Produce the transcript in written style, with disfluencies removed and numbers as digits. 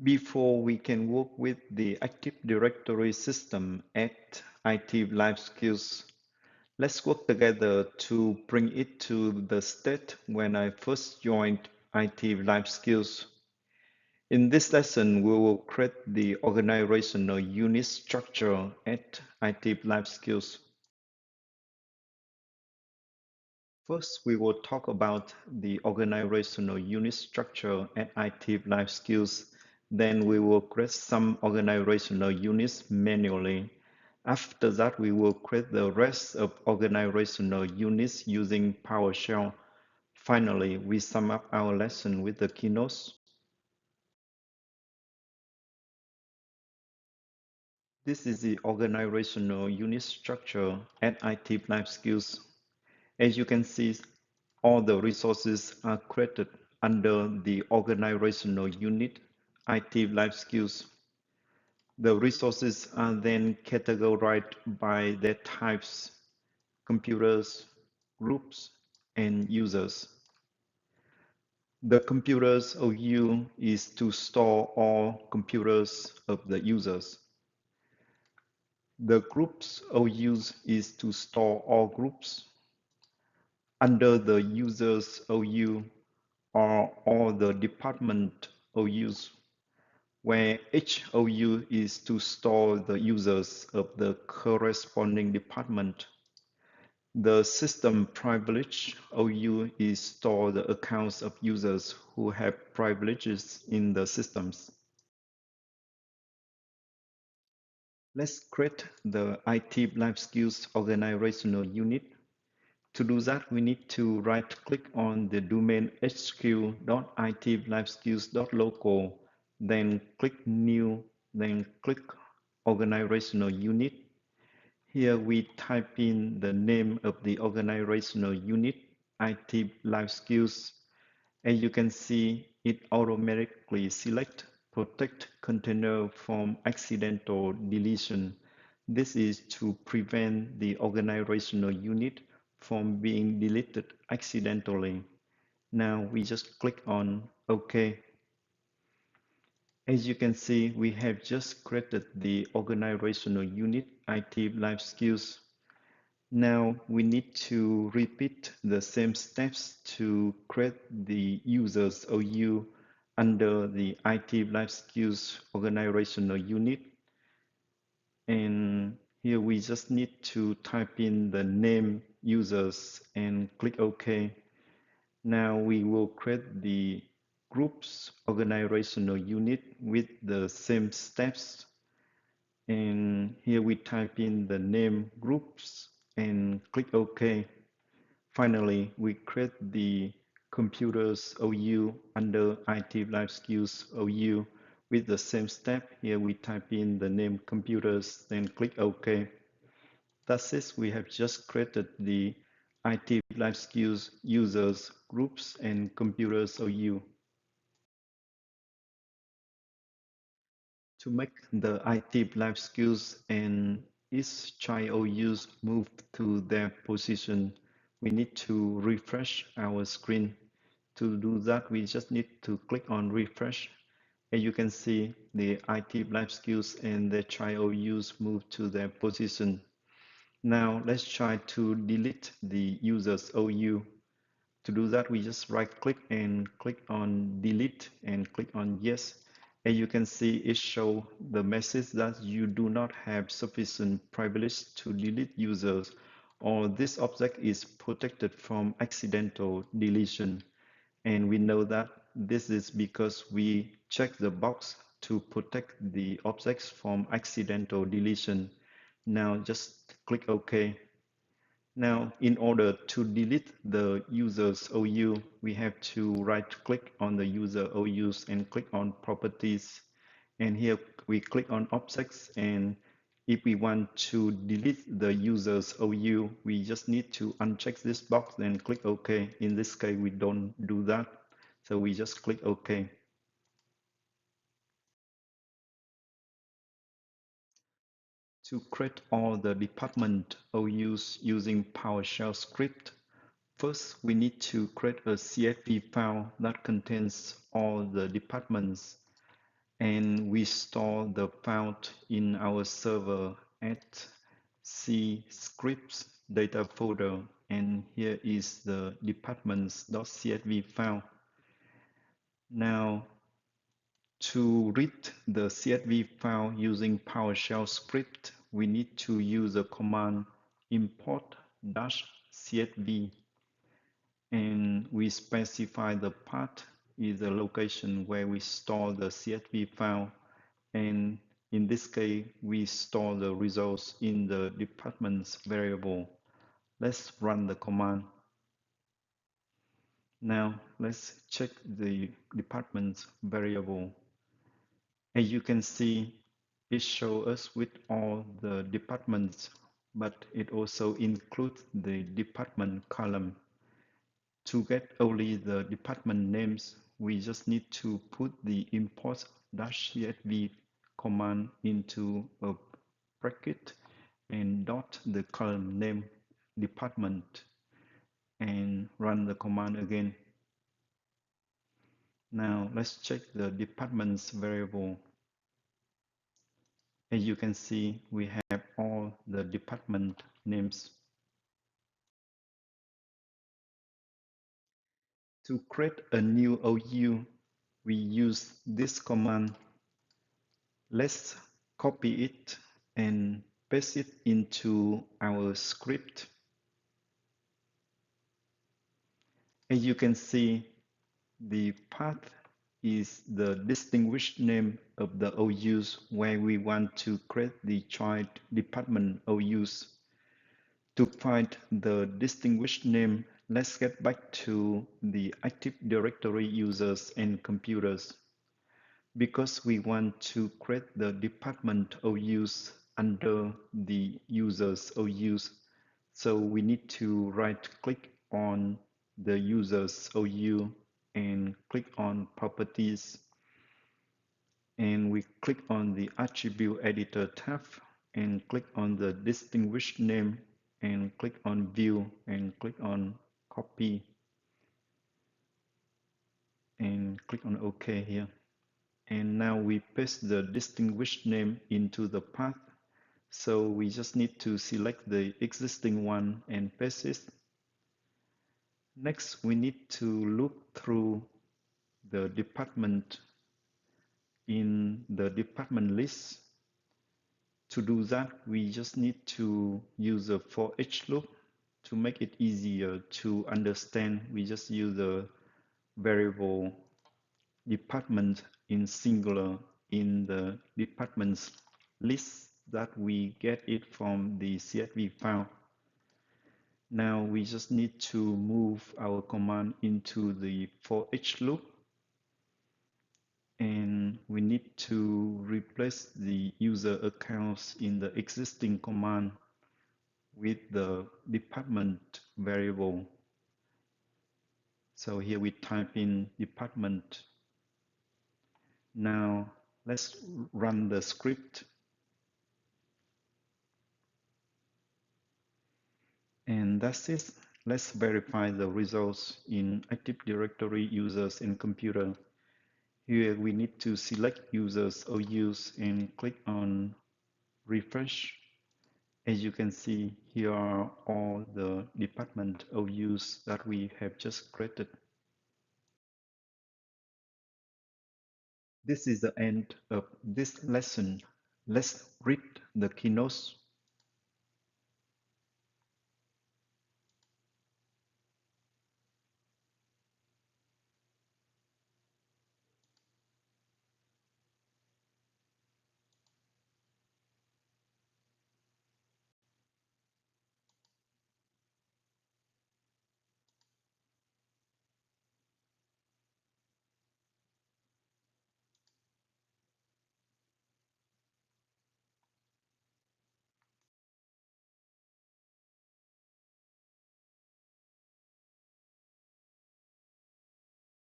Before we can work with the Active Directory system at ITLifeSkills, let's work together to bring it to the state when I first joined ITLifeSkills. In this lesson, we will create the organizational unit structure at ITLifeSkills. First, we will talk about the organizational unit structure at ITLifeSkills. Then we will create some organizational units manually. After that, we will create the rest of organizational units using PowerShell. Finally, we sum up our lesson with the keynotes. This is the organizational unit structure at ITLifeSkills. As you can see, all the resources are created under the organizational unit, ITLifeSkills. The resources are then categorized by their types, computers, groups, and users. The computers OU is to store all computers of the users. The groups OUs is to store all groups. Under the users OU are all the department OUs, where each OU is to store the users of the corresponding department. The system privilege OU is store the accounts of users who have privileges in the systems. Let's create the ITLifeSkills organizational unit. To do that, we need to right-click on the domain hq.itlifeskills.local, then click New, then click Organizational Unit. Here we type in the name of the organizational unit, ITLifeSkills. As you can see, it automatically selects Protect Container from Accidental Deletion. This is to prevent the organizational unit from being deleted accidentally. Now we just click on OK. As you can see, we have just created the organizational unit, ITLifeSkills. Now we need to repeat the same steps to create the users OU under the ITLifeSkills organizational unit. And here we just need to type in the name users and click OK. Now we will create the groups organizational unit with the same steps. And here we type in the name groups and click OK. Finally, we create the computers OU under ITLifeSkills OU with the same step. Here we type in the name computers, then click OK. That's it. We have just created the ITLifeSkills users, groups, and computers OU. To make the ITLifeSkills and each child OUs move to their position, we need to refresh our screen. To do that, we just need to click on refresh. And you can see the ITLifeSkills and the child OUs move to their position. Now let's try to delete the users OU. To do that, we just right click and click on delete and click on yes. And you can see it shows the message that you do not have sufficient privilege to delete users, or this object is protected from accidental deletion. And we know that this is because we check the box to protect the objects from accidental deletion. Now just click OK. Now, in order to delete the user's OU, we have to right-click on the user OUs and click on Properties. And here we click on Objects, and if we want to delete the user's OU, we just need to uncheck this box and click OK. In this case, we don't do that, so we just click OK. To create all the department OUs using PowerShell Script, first, we need to create a CSV file that contains all the departments. and we store the file in our server at C scripts data folder, and here is the departments.csv file. Now, to read the CSV file using PowerShell script, we need to use the command import-csv, and we specify the path is the location where we store the CSV file, and in this case we store the results in the departments variable. Let's run the command. Now let's check the departments variable. As you can see, it shows us with all the departments, but it also includes the department column. To get only the department names, we just need to put the import-csv command into a bracket and dot the column name department and run the command again. Now let's check the departments variable. As you can see, we have all the department names. To create a new OU, we use this command. Let's copy it and paste it into our script. As you can see, the path is the distinguished name of the OUs where we want to create the child department OUs. To find the distinguished name, let's get back to the Active Directory users and computers. Because we want to create the department OUs under the users OUs, so we need to right-click on the users OU and click on Properties, and we click on the Attribute Editor tab and click on the distinguished name and click on View and click on Copy and click on OK here. And now we paste the distinguished name into the path. So we just need to select the existing one and paste it. Next, we need to look through the department in the department list. To do that, we just need to use a for each loop. To make it easier to understand, we just use the variable department in singular in the departments list that we get it from the CSV file. Now we just need to move our command into the for each loop, and we need to replace the user accounts in the existing command with the department variable. So here we type in department. Now let's run the script. And that's it. Let's verify the results in Active Directory users and computer. Here we need to select users OUs and click on refresh. As you can see, here are all the department OUs that we have just created. This is the end of this lesson. Let's read the keynotes.